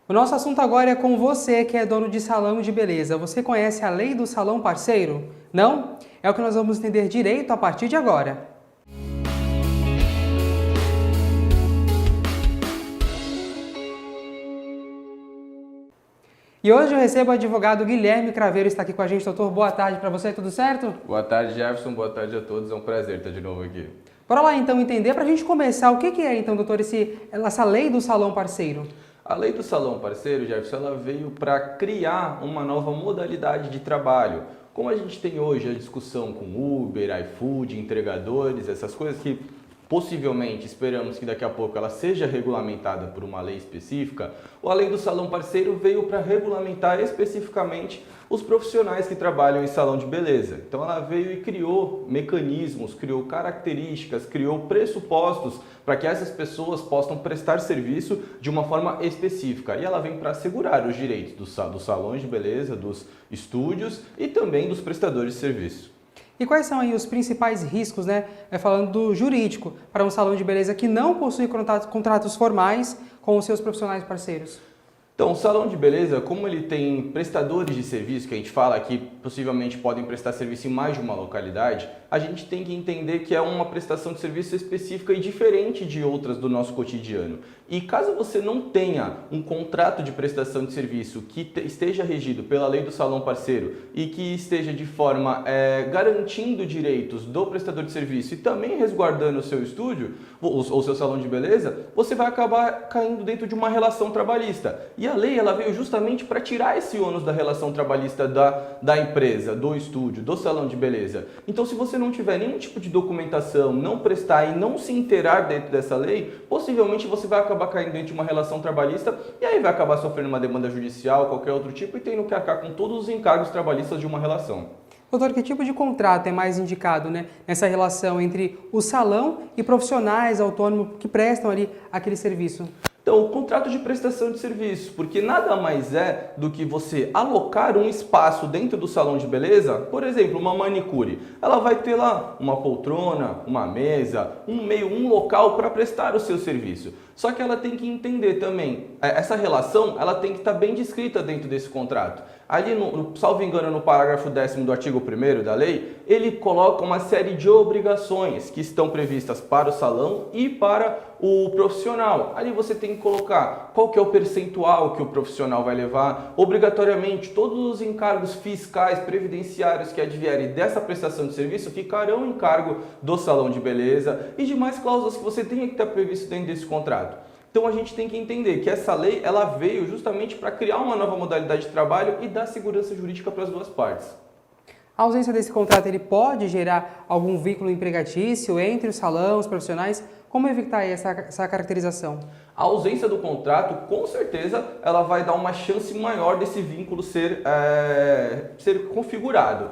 O nosso assunto agora é com você que é dono de salão de beleza. Você conhece a lei do salão parceiro? Não? É o que nós vamos entender direito a partir de agora. E hoje eu recebo o advogado Guilherme Craveiro, está aqui com a gente. Doutor, boa tarde para você, tudo certo? Boa tarde, Jefferson. Boa tarde a todos. É um prazer estar de novo aqui. Bora lá então entender, para a gente começar, o que é então, doutor, essa lei do salão parceiro? A lei do salão parceiro, Jefferson, ela veio para criar uma nova modalidade de trabalho. Como a gente tem hoje a discussão com Uber, iFood, entregadores, essas coisas que possivelmente esperamos que daqui a pouco ela seja regulamentada por uma lei específica, a lei do salão parceiro veio para regulamentar especificamente os profissionais que trabalham em salão de beleza. Então ela veio e criou mecanismos, criou características, criou pressupostos para que essas pessoas possam prestar serviço de uma forma específica. E ela vem para assegurar os direitos dos salões de beleza, dos estúdios e também dos prestadores de serviço. E quais são aí os principais riscos, falando do jurídico, para um salão de beleza que não possui contratos formais com os seus profissionais parceiros? Então, o salão de beleza, como ele tem prestadores de serviço, que a gente fala que possivelmente podem prestar serviço em mais de uma localidade, a gente tem que entender que é uma prestação de serviço específica e diferente de outras do nosso cotidiano. E caso você não tenha um contrato de prestação de serviço que esteja regido pela lei do salão parceiro e que esteja de forma garantindo direitos do prestador de serviço e também resguardando o seu estúdio ou seu salão de beleza, você vai acabar caindo dentro de uma relação trabalhista. E a lei ela veio justamente para tirar esse ônus da relação trabalhista da empresa, do estúdio, do salão de beleza. Então, se você não tiver nenhum tipo de documentação, não prestar e não se inteirar dentro dessa lei, possivelmente você vai acabar caindo dentro de uma relação trabalhista e aí vai acabar sofrendo uma demanda judicial, qualquer outro tipo, e tendo que arcar com todos os encargos trabalhistas de uma relação. Doutor, que tipo de contrato é mais indicado nessa relação entre o salão e profissionais autônomos que prestam ali aquele serviço? Então, o contrato de prestação de serviço, porque nada mais é do que você alocar um espaço dentro do salão de beleza, por exemplo, uma manicure. Ela vai ter lá uma poltrona, uma mesa, um local para prestar o seu serviço. Só que ela tem que entender também, essa relação ela tem que estar bem descrita dentro desse contrato. Ali, salvo engano, no parágrafo 10º do artigo 1º da lei, ele coloca uma série de obrigações que estão previstas para o salão e para o profissional. Ali você tem que colocar qual que é o percentual que o profissional vai levar. Obrigatoriamente, todos os encargos fiscais, previdenciários que advierem dessa prestação de serviço ficarão em cargo do salão de beleza e demais cláusulas que você tenha que estar previsto dentro desse contrato. Então a gente tem que entender que essa lei ela veio justamente para criar uma nova modalidade de trabalho e dar segurança jurídica para as duas partes. A ausência desse contrato ele pode gerar algum vínculo empregatício entre o salão, os profissionais? Como evitar essa caracterização? A ausência do contrato, com certeza, ela vai dar uma chance maior desse vínculo ser configurado.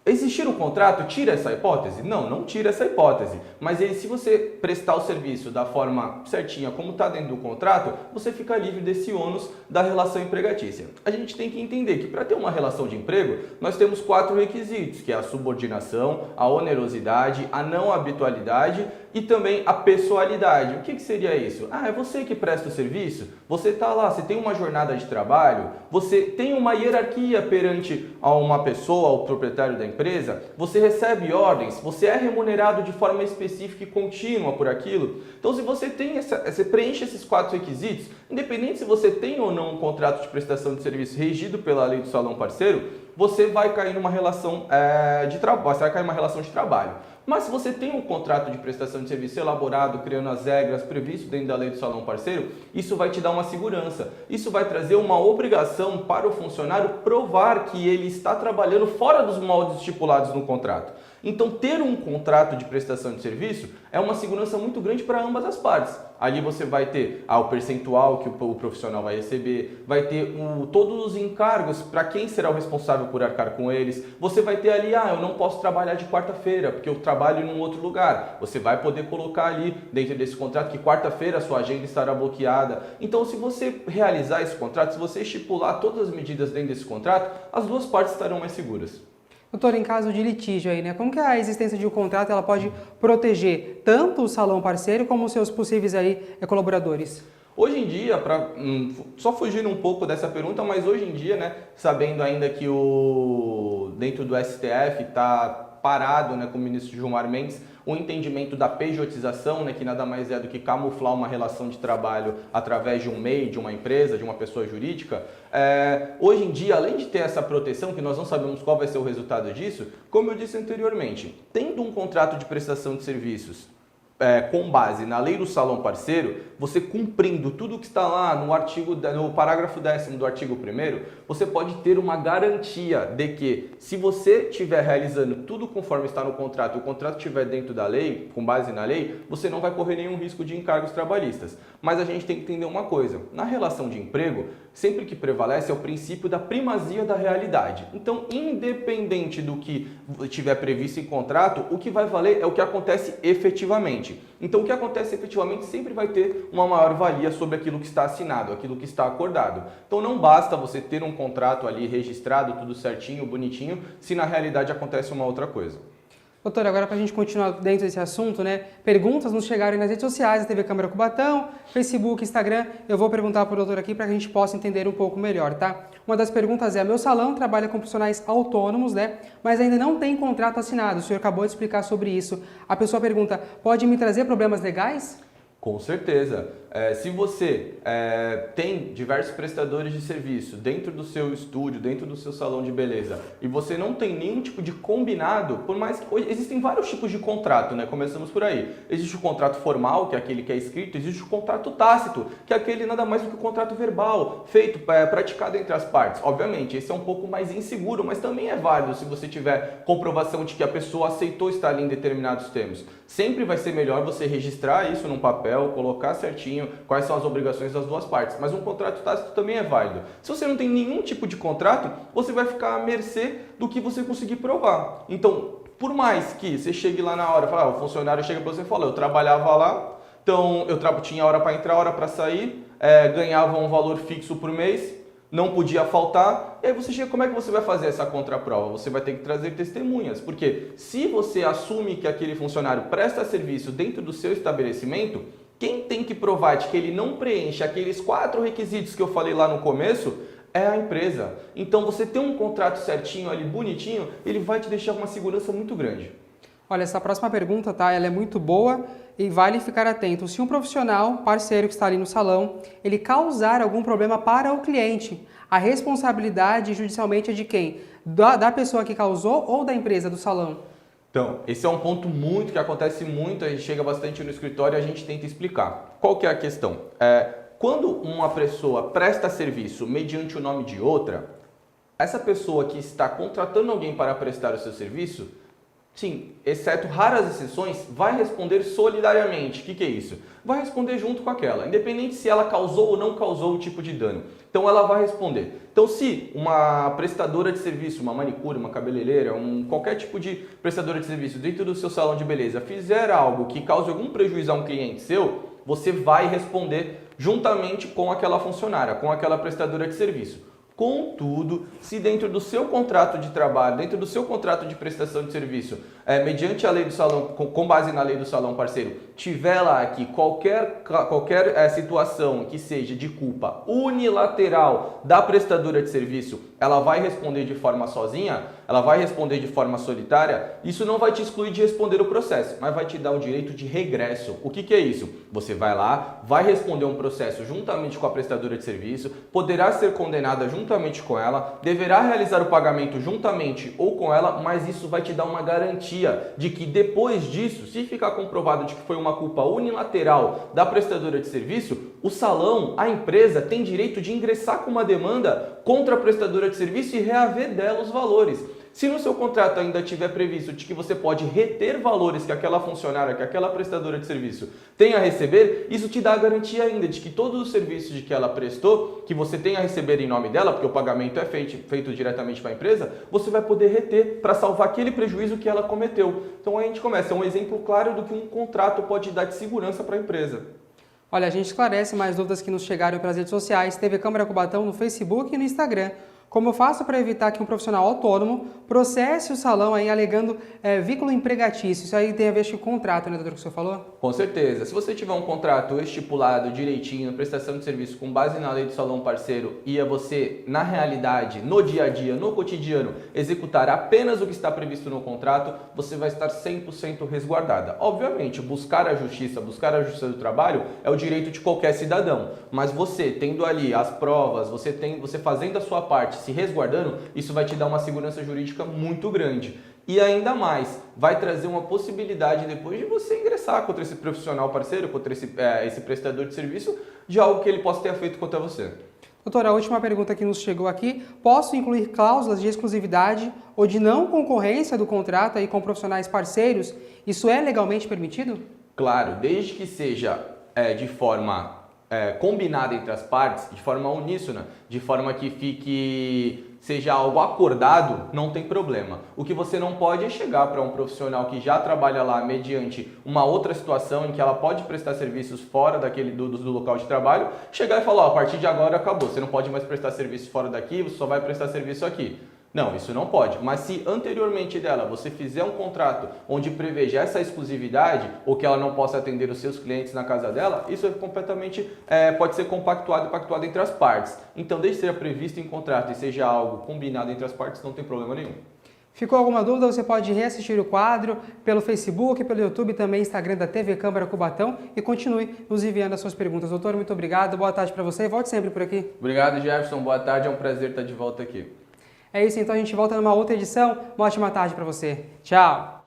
Existir um contrato tira essa hipótese? Não, não tira essa hipótese. Mas se você prestar o serviço da forma certinha, como está dentro do contrato, você fica livre desse ônus da relação empregatícia. A gente tem que entender que para ter uma relação de emprego, nós temos 4 requisitos, que é a subordinação, a onerosidade, a não habitualidade e também a pessoalidade. O que seria isso? É você que presta o serviço, você está lá, você tem uma jornada de trabalho, você tem uma hierarquia perante a uma pessoa, ao proprietário da empresa, você recebe ordens, você é remunerado de forma específica e contínua por aquilo. Então, se você você preenche esses 4 requisitos, independente se você tem ou não um contrato de prestação de serviço regido pela lei do salão parceiro, você vai cair numa relação de trabalho, você vai cair numa relação de trabalho. Mas se você tem um contrato de prestação de serviço elaborado, criando as regras previstas dentro da lei do salão parceiro, isso vai te dar uma segurança. Isso vai trazer uma obrigação para o funcionário provar que ele está trabalhando fora dos moldes estipulados no contrato. Então, ter um contrato de prestação de serviço é uma segurança muito grande para ambas as partes. Ali você vai ter o percentual que o profissional vai receber, vai ter todos os encargos para quem será o responsável por arcar com eles. Você vai ter ali, eu não posso trabalhar de quarta-feira, porque eu trabalho em um outro lugar. Você vai poder colocar ali dentro desse contrato que quarta-feira a sua agenda estará bloqueada. Então, se você realizar esse contrato, se você estipular todas as medidas dentro desse contrato, as duas partes estarão mais seguras. Doutor, em caso de litígio aí, como que a existência de um contrato ela pode proteger tanto o salão parceiro como os seus possíveis aí colaboradores? Hoje em dia, só fugindo um pouco dessa pergunta, mas hoje em dia, né, sabendo ainda que dentro do STF está parado, né, com o ministro Gilmar Mendes, o entendimento da pejotização, né, que nada mais é do que camuflar uma relação de trabalho através de um MEI, de uma empresa, de uma pessoa jurídica. Hoje em dia, além de ter essa proteção, que nós não sabemos qual vai ser o resultado disso, como eu disse anteriormente, tendo um contrato de prestação de serviços com base na lei do salão parceiro, você cumprindo tudo que está lá no parágrafo 10º do artigo 1º, você pode ter uma garantia de que, se você estiver realizando tudo conforme está no contrato, o contrato estiver dentro da lei, com base na lei, você não vai correr nenhum risco de encargos trabalhistas. Mas a gente tem que entender uma coisa, na relação de emprego, sempre que prevalece é o princípio da primazia da realidade. Então, independente do que estiver previsto em contrato, o que vai valer é o que acontece efetivamente. Então, o que acontece efetivamente sempre vai ter uma maior valia sobre aquilo que está assinado, aquilo que está acordado. Então, não basta você ter um contrato ali registrado, tudo certinho, bonitinho, se na realidade acontece uma outra coisa. Doutor, agora para a gente continuar dentro desse assunto, né? Perguntas nos chegaram nas redes sociais, a TV Câmara Cubatão, Facebook, Instagram. Eu vou perguntar para o doutor aqui para que a gente possa entender um pouco melhor, tá? Uma das perguntas é: meu salão trabalha com profissionais autônomos, né? Mas ainda não tem contrato assinado. O senhor acabou de explicar sobre isso. A pessoa pergunta: pode me trazer problemas legais? Com certeza. Se você tem diversos prestadores de serviço dentro do seu estúdio, dentro do seu salão de beleza, e você não tem nenhum tipo de combinado, por mais que existem vários tipos de contrato, né? Começamos por aí. Existe o contrato formal, que é aquele que é escrito, existe o contrato tácito, que é aquele nada mais do que o contrato verbal, feito, praticado entre as partes. Obviamente, esse é um pouco mais inseguro, mas também é válido se você tiver comprovação de que a pessoa aceitou estar ali em determinados termos. Sempre vai ser melhor você registrar isso num papel, colocar certinho quais são as obrigações das duas partes. Mas um contrato tácito também é válido. Se você não tem nenhum tipo de contrato, você vai ficar à mercê do que você conseguir provar. Então, por mais que você chegue lá na hora, o funcionário chega para você e fala: eu trabalhava lá, então eu tinha hora para entrar, hora para sair, ganhava um valor fixo por mês, não podia faltar, e aí você chega, como é que você vai fazer essa contraprova? Você vai ter que trazer testemunhas, porque se você assume que aquele funcionário presta serviço dentro do seu estabelecimento, quem tem que provar de que ele não preenche aqueles 4 requisitos que eu falei lá no começo é a empresa. Então, você ter um contrato certinho ali, bonitinho, ele vai te deixar uma segurança muito grande. Olha, essa próxima pergunta, tá? Ela é muito boa e vale ficar atento. Se um profissional, parceiro que está ali no salão, ele causar algum problema para o cliente, a responsabilidade judicialmente é de quem? Da pessoa que causou ou da empresa, do salão? Então, esse é um ponto que acontece muito, a gente chega bastante no escritório e a gente tenta explicar. Qual que é a questão? Quando uma pessoa presta serviço mediante o nome de outra, essa pessoa que está contratando alguém para prestar o seu serviço, sim, exceto raras exceções, vai responder solidariamente. O que é isso? Vai responder junto com aquela, independente se ela causou ou não causou o tipo de dano. Então ela vai responder. Então, se uma prestadora de serviço, uma manicure, uma cabeleireira, qualquer tipo de prestadora de serviço dentro do seu salão de beleza fizer algo que cause algum prejuízo a um cliente seu, você vai responder juntamente com aquela funcionária, com aquela prestadora de serviço. Contudo, se dentro do seu contrato de trabalho, dentro do seu contrato de prestação de serviço, mediante a lei do salão, com base na lei do salão parceiro, tiver lá que qualquer situação que seja de culpa unilateral da prestadora de serviço, ela vai responder de forma sozinha, ela vai responder de forma solitária, isso não vai te excluir de responder o processo, mas vai te dar o direito de regresso. O que é isso? Você vai lá, vai responder um processo juntamente com a prestadora de serviço, poderá ser condenada juntamente com ela, deverá realizar o pagamento juntamente ou com ela, mas isso vai te dar uma garantia de que depois disso, se ficar comprovado de que foi uma culpa unilateral da prestadora de serviço, o salão, a empresa, tem direito de ingressar com uma demanda contra a prestadora de serviço e reaver dela os valores. Se no seu contrato ainda tiver previsto de que você pode reter valores que aquela funcionária, que aquela prestadora de serviço tem a receber, isso te dá a garantia ainda de que todos os serviços de que ela prestou, que você tem a receber em nome dela, porque o pagamento é feito diretamente para a empresa, você vai poder reter para salvar aquele prejuízo que ela cometeu. Então a gente começa, é um exemplo claro do que um contrato pode dar de segurança para a empresa. Olha, a gente esclarece mais dúvidas que nos chegaram pelas redes sociais, TV Câmara Cubatão no Facebook e no Instagram. Como eu faço para evitar que um profissional autônomo processe o salão aí alegando vínculo empregatício? Isso aí tem a ver com o contrato, né, doutor, que o senhor falou? Com certeza. Se você tiver um contrato estipulado direitinho, prestação de serviço com base na lei do salão parceiro e você, na realidade, no dia a dia, no cotidiano, executar apenas o que está previsto no contrato, você vai estar 100% resguardada. Obviamente, buscar a justiça do trabalho é o direito de qualquer cidadão, mas você tendo ali as provas, você fazendo a sua parte, se resguardando, isso vai te dar uma segurança jurídica muito grande. E ainda mais, vai trazer uma possibilidade depois de você ingressar contra esse profissional parceiro, contra esse prestador de serviço, de algo que ele possa ter feito contra você. Doutora, a última pergunta que nos chegou aqui, posso incluir cláusulas de exclusividade ou de não concorrência do contrato aí com profissionais parceiros? Isso é legalmente permitido? Claro, desde que seja de forma combinada entre as partes, de forma uníssona, de forma que seja algo acordado, não tem problema. O que você não pode é chegar para um profissional que já trabalha lá mediante uma outra situação em que ela pode prestar serviços fora do local de trabalho, chegar e falar, a partir de agora acabou, você não pode mais prestar serviço fora daqui, você só vai prestar serviço aqui. Não, isso não pode. Mas se anteriormente dela você fizer um contrato onde preveja essa exclusividade ou que ela não possa atender os seus clientes na casa dela, isso completamente pode ser compactuado e pactuado entre as partes. Então, desde que seja previsto em contrato e seja algo combinado entre as partes, não tem problema nenhum. Ficou alguma dúvida? Você pode reassistir o quadro pelo Facebook, pelo YouTube, também Instagram da TV Câmara Cubatão e continue nos enviando as suas perguntas. Doutor, muito obrigado, boa tarde para você e volte sempre por aqui. Obrigado, Jefferson, boa tarde, é um prazer estar de volta aqui. É isso, então a gente volta numa outra edição. Uma ótima tarde para você. Tchau!